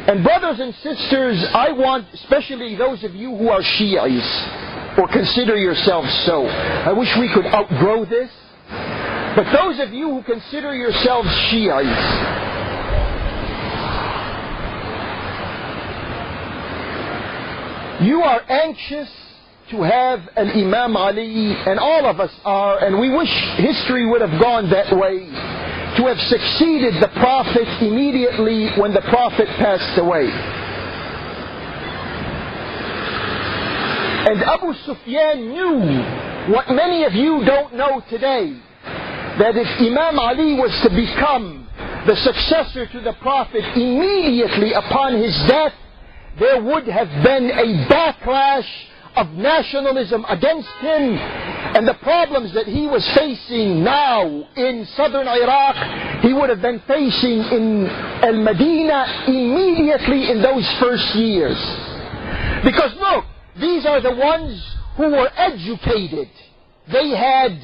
And brothers and sisters, I want, especially those of you who are Shi'is, or consider yourselves so, I wish we could outgrow this, but those of you who consider yourselves Shi'is, you are anxious to have an Imam Ali, and all of us are, and we wish history would have gone that way, to have succeeded the Prophet immediately when the Prophet passed away. And Abu Sufyan knew what many of you don't know today, that if Imam Ali was to become the successor to the Prophet immediately upon his death, there would have been a backlash of nationalism against him, and the problems that he was facing now in southern Iraq, he would have been facing in Al-Madinah immediately in those first years. Because look, these are the ones who were educated. They had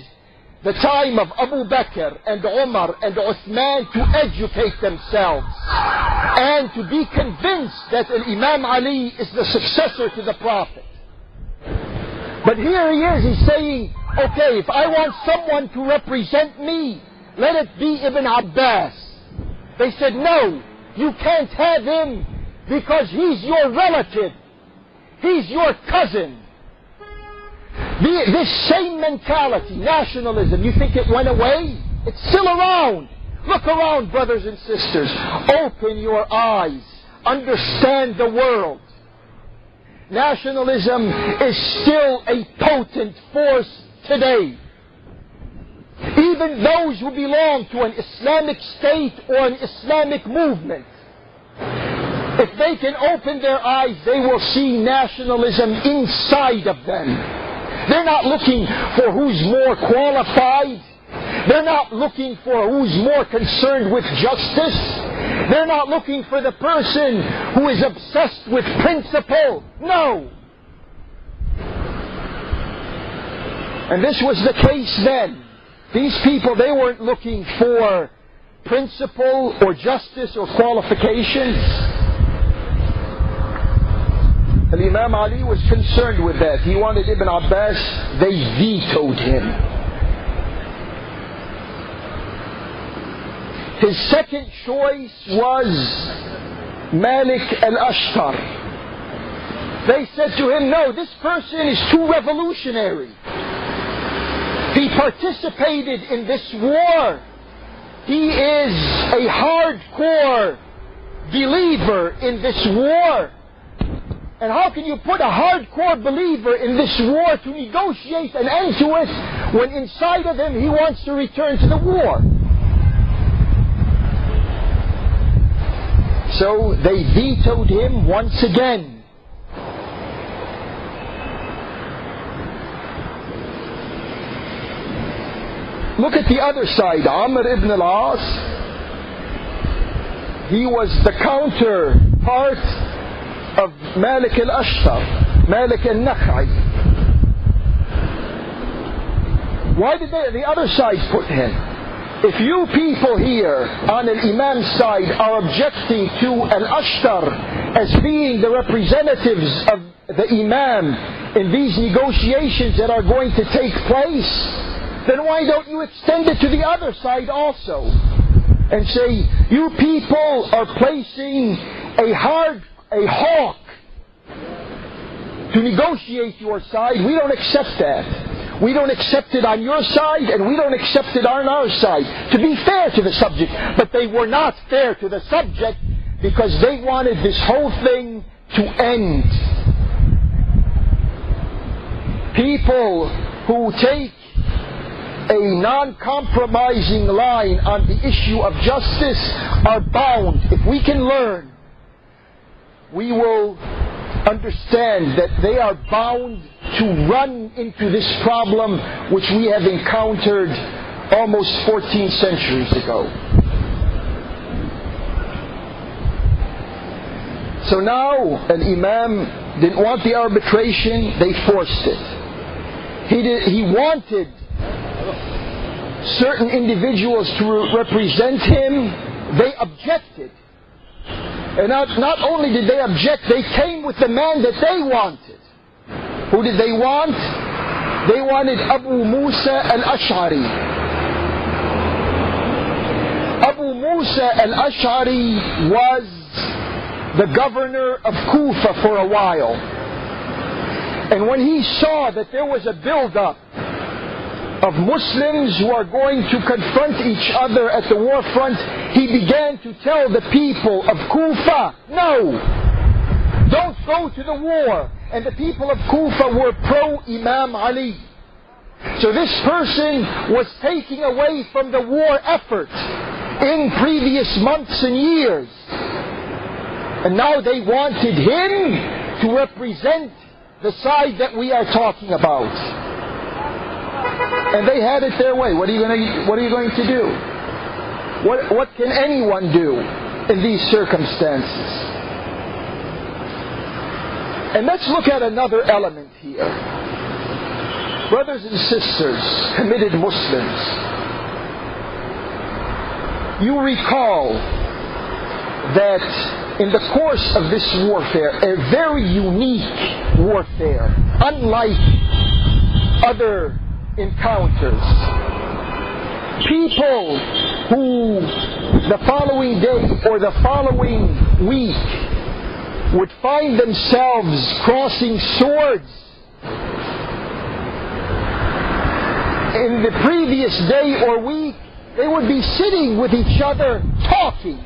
the time of Abu Bakr and Umar and Uthman to educate themselves and to be convinced that Imam Ali is the successor to the Prophet. But here he is, he's saying, okay, if I want someone to represent me, let it be Ibn Abbas. They said, no, you can't have him because he's your relative. He's your cousin. This same mentality, nationalism, you think it went away? It's still around. Look around, brothers and sisters. Open your eyes. Understand the world. Nationalism is still a potent force today. Even those who belong to an Islamic state or an Islamic movement, if they can open their eyes, they will see nationalism inside of them. They're not looking for who's more qualified. They're not looking for who's more concerned with justice. They're not looking for the person who is obsessed with principle. No. And this was the case then. These people, they weren't looking for principle or justice or qualifications. And Imam Ali was concerned with that. He wanted Ibn Abbas. They vetoed him. His second choice was Malik al-Ashtar. They said to him, no, this person is too revolutionary. He participated in this war. He is a hardcore believer in this war. And how can you put a hardcore believer in this war to negotiate an end to it when inside of him he wants to return to the war? So they vetoed him once again. Look at the other side. Amr ibn Al As. He was the counterpart of Malik al-Ashtar, Malik al-Nakhai. Why did the other side put him? If you people here on an Imam side are objecting to al-Ashtar as being the representatives of the Imam in these negotiations that are going to take place, then why don't you extend it to the other side also? And say, you people are placing a hawk to negotiate your side. We don't accept that. We don't accept it on your side, and we don't accept it on our side. To be fair to the subject. But they were not fair to the subject because they wanted this whole thing to end. People who take a non-compromising line on the issue of justice are bound. If we can learn, we will understand that they are bound to run into this problem which we have encountered almost 14 centuries ago. So now an Imam didn't want the arbitration, they forced it. He wanted certain individuals to represent him, they objected. And not only did they object, they came with the man that they wanted. Who did they want? They wanted Abu Musa al-Ash'ari. Abu Musa al-Ash'ari was the governor of Kufa for a while. And when he saw that there was a build-up of Muslims who are going to confront each other at the war front, he began to tell the people of Kufa, no, don't go to the war. And the people of Kufa were pro-Imam Ali. So this person was taking away from the war effort in previous months and years. And now they wanted him to represent the side that we are talking about. And they had it their way. What are you going to do? What can anyone do in these circumstances? And let's look at another element here. Brothers and sisters, committed Muslims, you recall that in the course of this warfare, a very unique warfare, unlike other encounters, people who the following day or the following week would find themselves crossing swords in the previous day or week, they would be sitting with each other talking.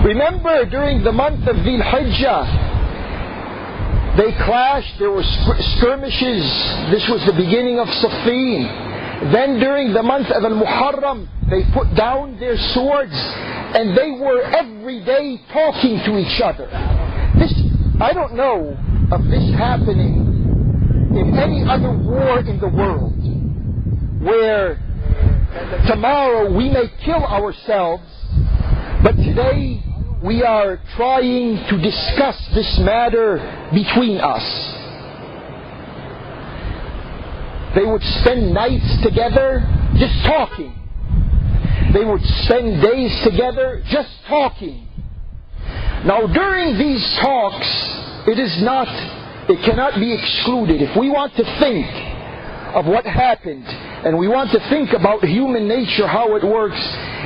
Remember, during the month of Dhul Hijjah, they clashed, there were skirmishes. This was the beginning of Siffin. Then during the month of Al-Muharram, they put down their swords and they were every day talking to each other. I don't know of this happening in any other war in the world, where tomorrow we may kill ourselves, but today we are trying to discuss this matter between us. They would spend nights together just talking. They would spend days together just talking. Now during these talks, it cannot be excluded. If we want to think of what happened, and we want to think about human nature, how it works,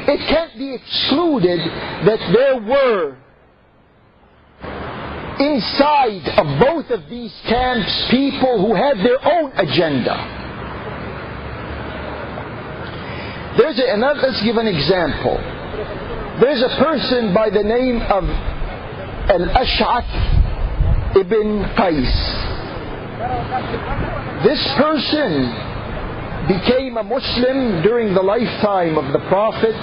it can't be excluded that there were inside of both of these camps people who had their own agenda. Let's give an example. There's a person by the name of Al-Ash'ath ibn Qais. This person became a Muslim during the lifetime of the Prophet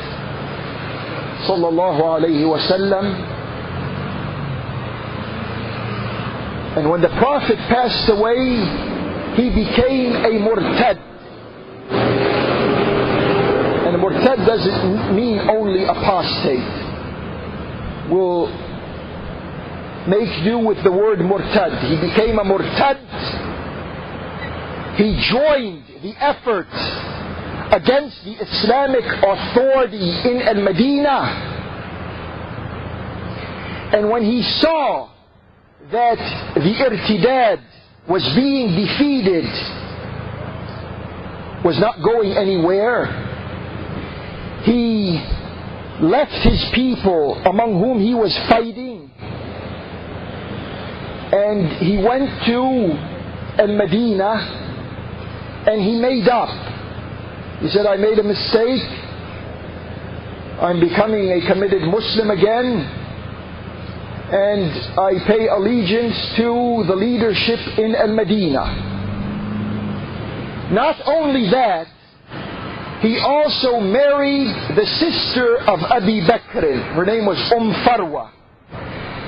sallallahu alaihi wasallam. And when the Prophet passed away, he became a murtad. And murtad doesn't mean only apostate. We'll make do with the word murtad. He became a murtad. He joined the effort against the Islamic authority in Al-Madinah. And when he saw that the irtidad was being defeated, was not going anywhere, he left his people among whom he was fighting, and he went to Al-Madinah, and he made up. He said, I made a mistake. I'm becoming a committed Muslim again. And I pay allegiance to the leadership in Al-Madinah. Not only that, he also married the sister of Abi Bakr. Her name was Farwa.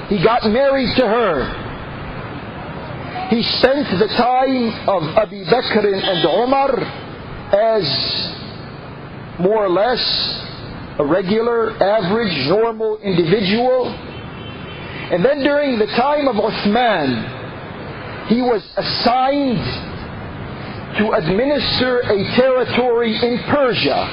He got married to her. He spent the time of Abi Bakr and Umar as more or less a regular, average, normal individual. And then during the time of Uthman, he was assigned to administer a territory in Persia.